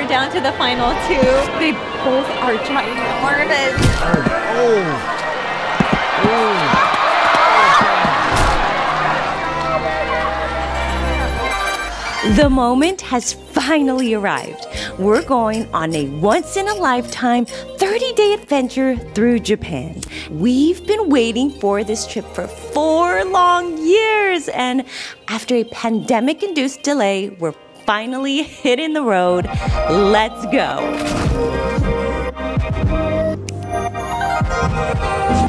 we're down to the final two. They both are ginormous. The moment has finally arrived. We're going on a once-in-a-lifetime 30-day adventure through Japan. We've been waiting for this trip for 4 long years, and after a pandemic-induced delay, we're finally hitting the road. Let's go.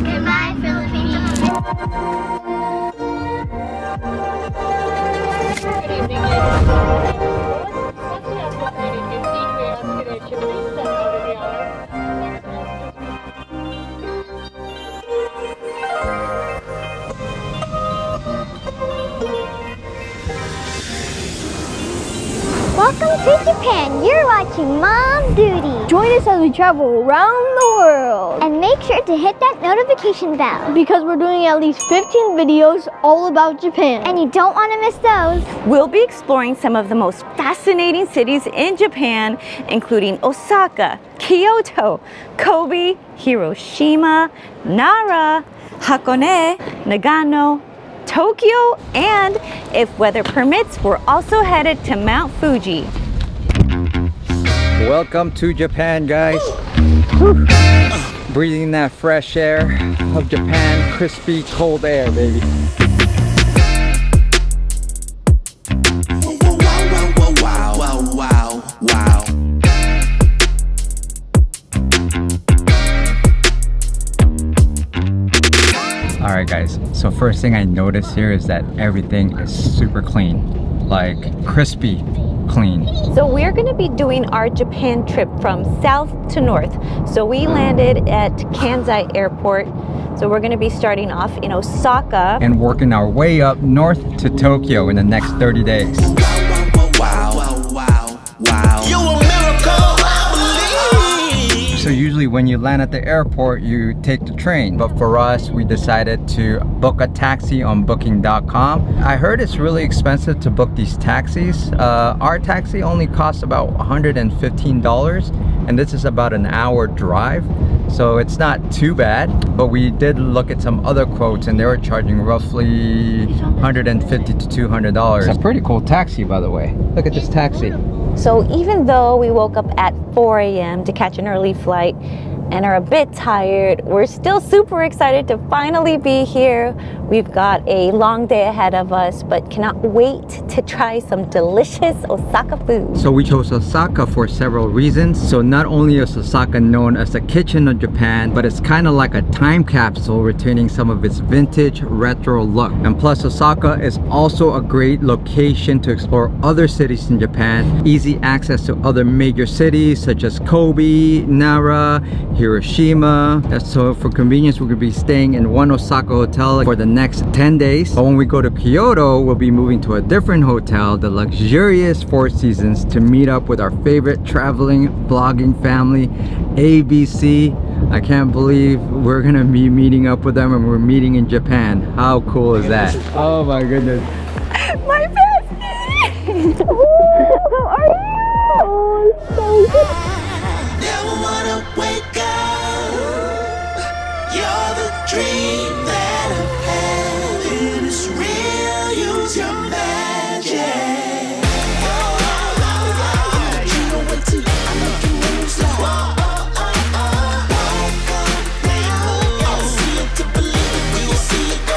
Goodbye, Philippines. Good evening, ladies and gentlemen. Taxi at 1:15, we ask you to please step out of the aisle. Welcome to Japan. You're watching Mom Duty. Join us as we travel around the world. And make sure to hit that notification bell. Because we're doing at least 15 videos all about Japan. And you don't want to miss those. We'll be exploring some of the most fascinating cities in Japan, including Osaka, Kyoto, Kobe, Hiroshima, Nara, Hakone, Nagano, Tokyo, and if weather permits, we're also headed to Mount Fuji. Welcome to Japan, guys. Breathing that fresh air of Japan, crispy, cold air, baby. Alright guys, so first thing I noticed here is that everything is super clean, like crispy clean. So we're going to be doing our Japan trip from south to north. So we landed at Kansai Airport. So we're going to be starting off in Osaka and working our way up north to Tokyo in the next 30 days. So usually when you land at the airport, you take the train. But for us, we decided to book a taxi on booking.com. I heard it's really expensive to book these taxis. Our taxi only costs about $115, and this is about an hour drive. So it's not too bad, but we did look at some other quotes and they were charging roughly $150 to $200. It's a pretty cool taxi, by the way. Look at this taxi. So even though we woke up at 4 a.m. to catch an early flight and are a bit tired, we're still super excited to finally be here. We've got a long day ahead of us, but cannot wait to try some delicious Osaka food. So we chose Osaka for several reasons. So not only is Osaka known as the kitchen of Japan, but it's kind of like a time capsule retaining some of its vintage retro look. And plus Osaka is also a great location to explore other cities in Japan. Easy access to other major cities such as Kobe, Nara, Hiroshima. So for convenience, we're going to be staying in one Osaka hotel for the next 10 days. But when we go to Kyoto, we'll be moving to a different hotel, the luxurious Four Seasons, to meet up with our favorite traveling vlogging family, ABC. I can't believe we're going to be meeting up with them and we're meeting in Japan. How cool is that? Oh my goodness. My bestie! How are you? Oh, so good. Never wanna wake up. You're the dream that I'm having. It's real. Use your magic. You know what to do. I know you moves like. See it to believe it when you see it go.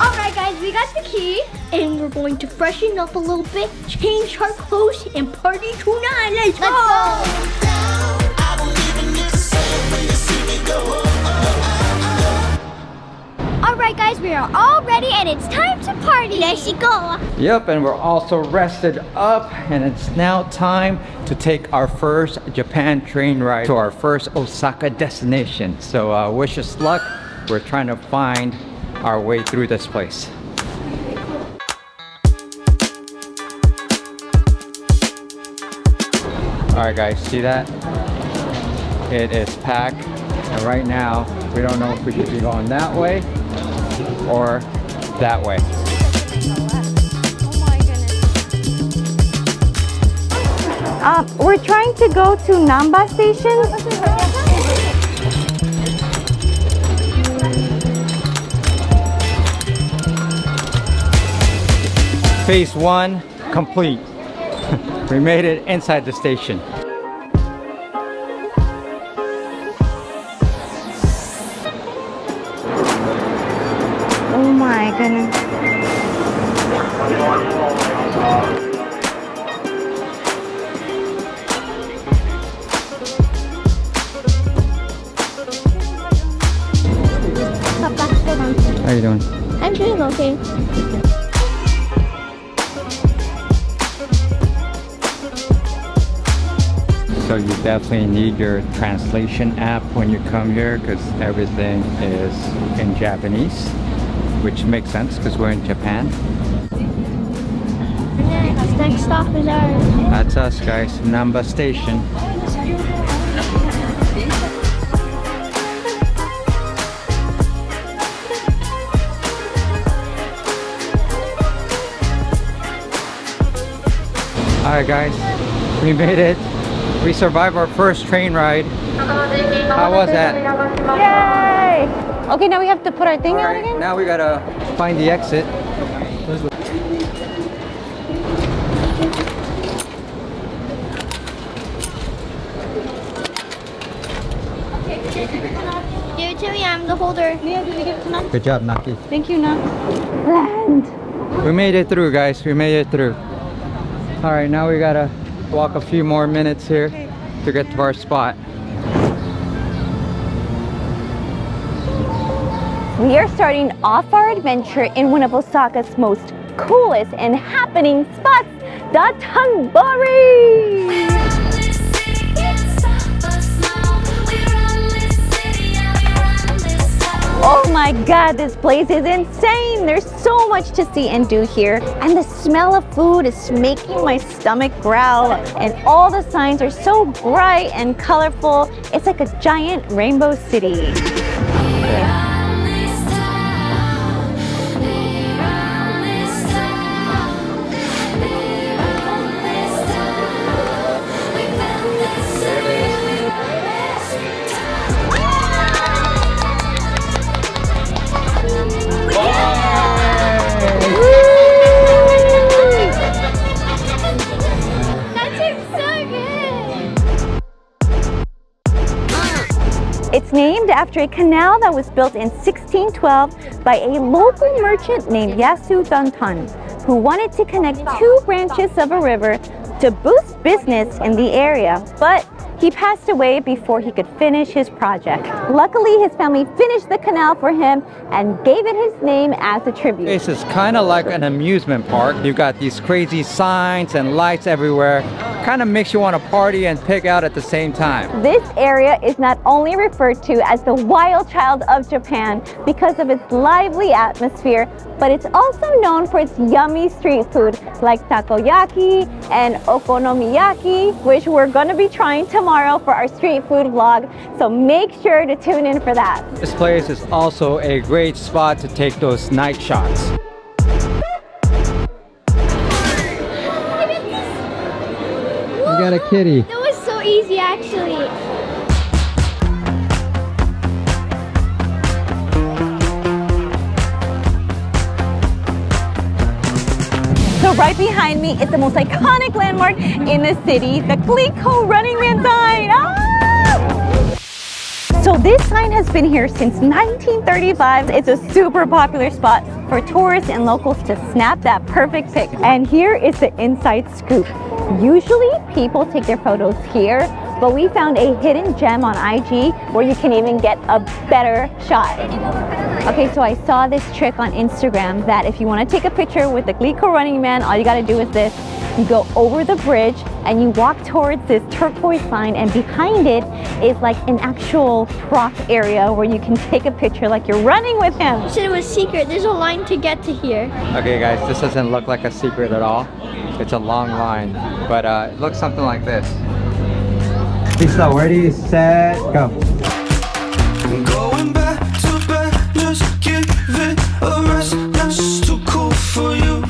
Alright guys, we got the key and we're going to freshen up a little bit, change our clothes, and party tonight. Let's go! Alright guys, we are all ready and it's time to party. Let's go! Yep, and we're also rested up and it's now time to take our first Japan train ride to our first Osaka destination. So wish us luck. We're trying to find our way through this place. Alright guys, see that? It is packed, and right now we don't know if we should be going that way or that way. We're trying to go to Namba Station. Phase 1 complete. We made it inside the station. Oh my goodness. How you doing? I'm doing okay. So you definitely need your translation app when you come here because everything is in Japanese, which makes sense because we're in Japan. Next stop is ours. That's us, guys. Namba Station. Alright guys, we made it. We survived our first train ride. How was that? Yay! Okay, now we have to put our thing out Alright, again? now we gotta find the exit. Give it to me, I'm the holder. Good job, Naki. Thank you, Nak. Land! We made it through, guys. We made it through. Alright, now we gotta walk a few more minutes here to get to our spot. We are starting off our adventure in one of Osaka's most coolest and happening spots, Dotonbori! Oh my god, this place is insane! There's so much to see and do here, and the smell of food is making my stomach growl, and all the signs are so bright and colorful. It's like a giant rainbow city. It's named after a canal that was built in 1612 by a local merchant named Yasu Dantan, who wanted to connect two branches of a river to boost business in the area, but he passed away before he could finish his project. Luckily, his family finished the canal for him and gave it his name as a tribute. This is kind of like an amusement park. You've got these crazy signs and lights everywhere. Kind of makes you want to party and pig out at the same time. This area is not only referred to as the wild child of Japan because of its lively atmosphere, but it's also known for its yummy street food like takoyaki and okonomiyaki, which we're going to be trying tomorrow for our street food vlog, so make sure to tune in for that. This place is also a great spot to take those night shots. You got a kitty. That was so easy actually. So right behind me is the most iconic landmark in the city, the Glico Running Man sign. Ah! So this sign has been here since 1935. It's a super popular spot for tourists and locals to snap that perfect pic. And here is the inside scoop. Usually people take their photos here, but we found a hidden gem on IG where you can even get a better shot. Okay, so I saw this trick on Instagram that if you want to take a picture with the Glico Running Man, all you got to do is this. You go over the bridge and you walk towards this turquoise line, and behind it is like an actual prop area where you can take a picture like you're running with him. You said it was secret. There's a line to get to here. Okay guys, this doesn't look like a secret at all. It's a long line, but it looks something like this. Lisa, ready, set, go. Going back to bed, just give it a rest. That's too cool for you.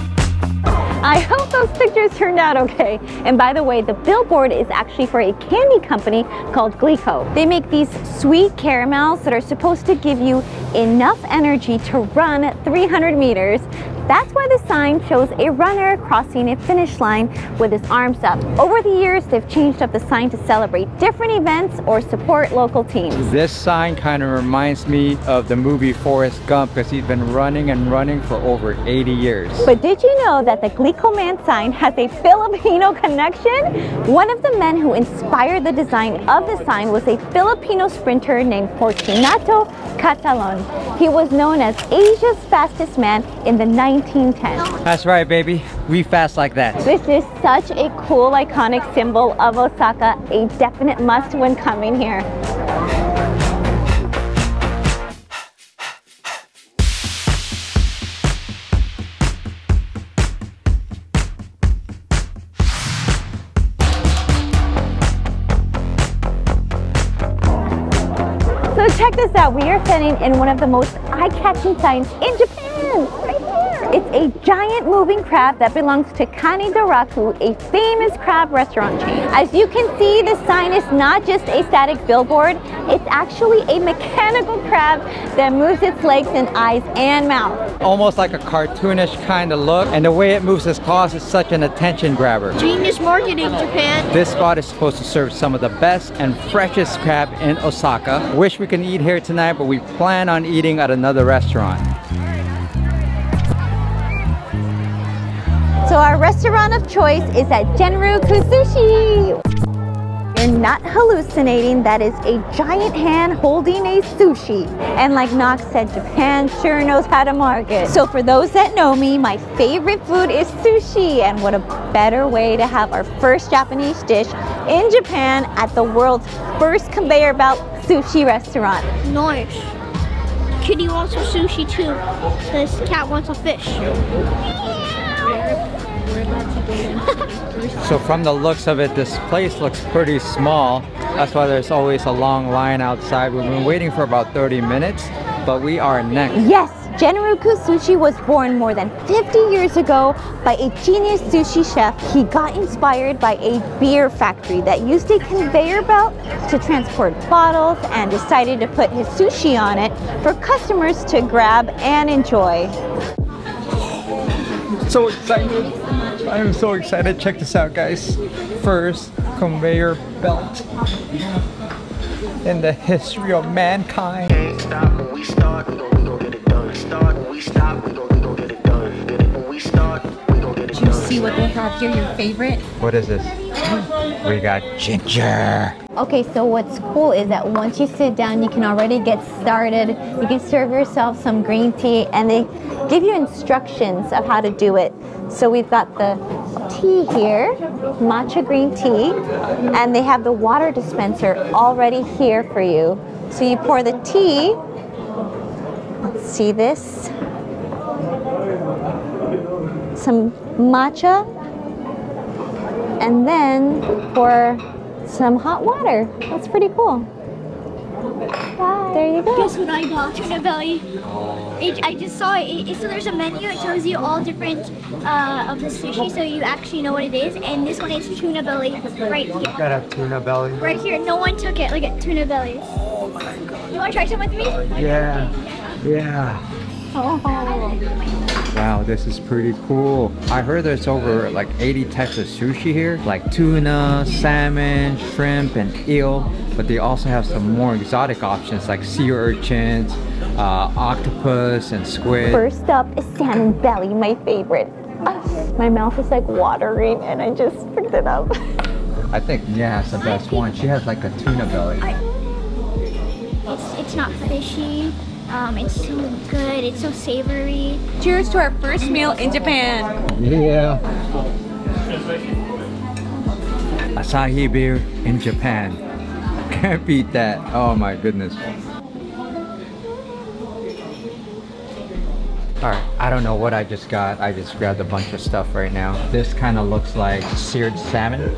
I hope those pictures turned out okay. And by the way, the billboard is actually for a candy company called Glico. They make these sweet caramels that are supposed to give you enough energy to run 300 meters. That's why the sign shows a runner crossing a finish line with his arms up. Over the years, they've changed up the sign to celebrate different events or support local teams. This sign kind of reminds me of the movie Forrest Gump because he's been running and running for over 80 years. But did you know that the Glico Man sign has a Filipino connection? One of the men who inspired the design of the sign was a Filipino sprinter named Fortunato Catalon. He was known as Asia's fastest man in the 1910s. That's right, baby. We fast like that. This is such a cool, iconic symbol of Osaka, a definite must when coming here. So check this out, we are standing in one of the most eye-catching signs in Japan, right here. It's a giant moving crab that belongs to Kanedoraku, a famous crab restaurant chain. As you can see, this sign is not just a static billboard, it's actually a mechanical crab that moves its legs and eyes and mouth. Almost like a cartoonish kind of look, and the way it moves its claws is such an attention grabber. Genius marketing, Japan. This spot is supposed to serve some of the best and freshest crab in Osaka. Wish we could eat here tonight, but we plan on eating at another restaurant. So our restaurant of choice is at Genryuku Sushi. You're not hallucinating, that is a giant hand holding a sushi. And like Knox said, Japan sure knows how to market. So for those that know me, my favorite food is sushi. And what a better way to have our first Japanese dish in Japan at the world's first conveyor belt sushi restaurant. Nice. Kitty wants some sushi too. This cat wants a fish. So from the looks of it, this place looks pretty small. That's why there's always a long line outside. We've been waiting for about 30 minutes, but we are next. Yes, Genryuku Sushi was born more than 50 years ago by a genius sushi chef. He got inspired by a beer factory that used a conveyor belt to transport bottles and decided to put his sushi on it for customers to grab and enjoy. So excited. I am so excited. Check this out, guys. First conveyor belt in the history of mankind. Can't stop when we start, we gon' get it done. Start when we stop, we gon' get it done. Get it when we start, we gon' get it done. Do you see what they have here, your favorite? What is this? We got ginger. Okay, so what's cool is that once you sit down, you can already get started. You can serve yourself some green tea, and they give you instructions of how to do it. So we've got the tea here, matcha green tea, and they have the water dispenser already here for you. So you pour the tea, let's see this, some matcha, and then pour some hot water. That's pretty cool. There you go. Guess what I got? Tuna belly. I just saw it. So there's a menu. It shows you all different of the sushi, so you actually know what it is. And this one is tuna belly right here. Got a tuna belly. Right here. No one took it. Look at tuna belly. Oh my god. You want to try some with me? Yeah. Yeah. Oh. Wow, this is pretty cool. I heard there's over like 80 types of sushi here, like tuna, salmon, shrimp, and eel. But they also have some more exotic options like sea urchins, octopus, and squid. First up is salmon belly, my favorite. My mouth is like watering and I just picked it up. I think Nia has the best one. She has like a tuna belly. It's not fishy. It's so good. It's so savory. Cheers to our first meal in Japan. Yeah. Asahi beer in Japan. Can't beat that. Oh my goodness. Alright, I don't know what I just got. I just grabbed a bunch of stuff right now. This kind of looks like seared salmon.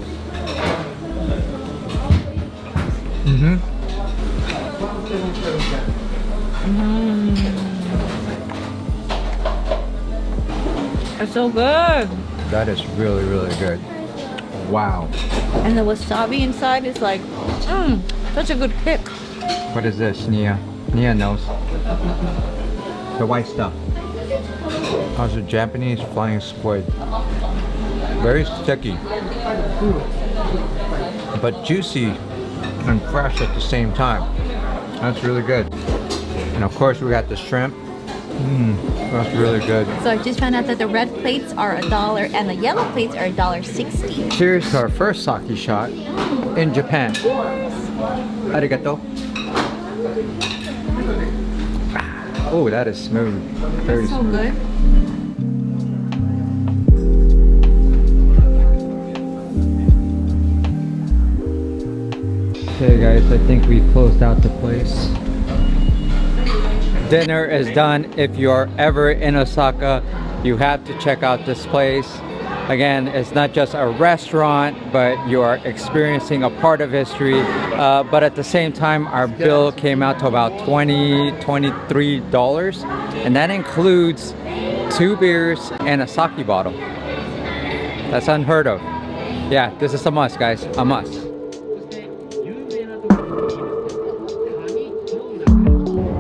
It's so good. That is really, really good. Wow. And the wasabi inside is like, such a good kick. What is this, Nia? Nia knows. The white stuff. How's the Japanese flying squid? Very sticky, but juicy and fresh at the same time. That's really good. And of course we got the shrimp. That's really good. So I just found out that the red plates are $1 and the yellow plates are $1.60. Cheers to our first sake shot in Japan. Arigato. Oh, that is smooth. Very so smooth. good. Okay guys, I think we closed out the place. Dinner is done. If you are ever in Osaka, you have to check out this place. Again, it's not just a restaurant, but you are experiencing a part of history. But at the same time, our bill came out to about $23, and that includes 2 beers and a sake bottle. That's unheard of. Yeah, this is a must, guys, a must.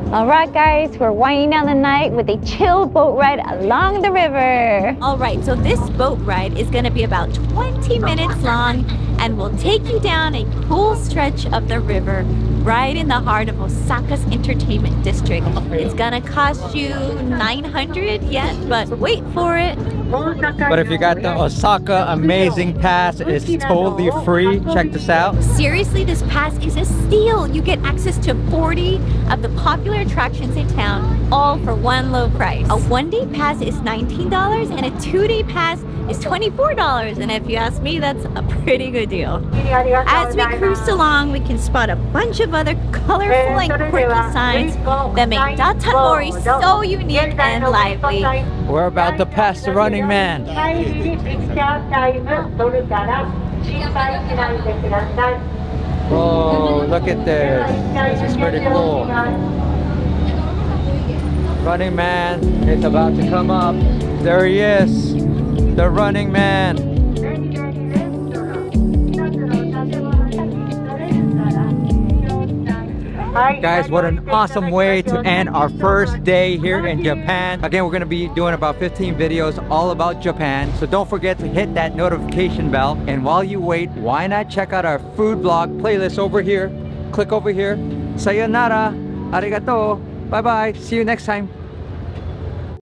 Alright guys, we're winding down the night with a chill boat ride along the river. Alright, so this boat ride is going to be about 20 minutes long and will take you down a cool stretch of the river right in the heart of Osaka's entertainment district. It's going to cost you $900 yet, but wait for it. But if you got the Osaka Amazing Pass, it's totally free. Check this out. Seriously, this pass is a steal. You get access to 40 of the popular attractions in town, all for one low price. A one-day pass is $19 and a 2-day pass is $24. And if you ask me, that's a pretty good deal. As we cruise along, we can spot a bunch of other colorful and quirky signs that make Dotonbori so unique and lively. We're about to pass the Running Man. Oh, look at this. This is pretty cool. Running Man is about to come up. There he is. The Running Man. Guys, what an awesome way to end our first day here in Japan. Again, we're going to be doing about 15 videos all about Japan. So don't forget to hit that notification bell. And while you wait, why not check out our food blog playlist over here. Click over here. Sayonara. Arigato. Bye-bye. See you next time.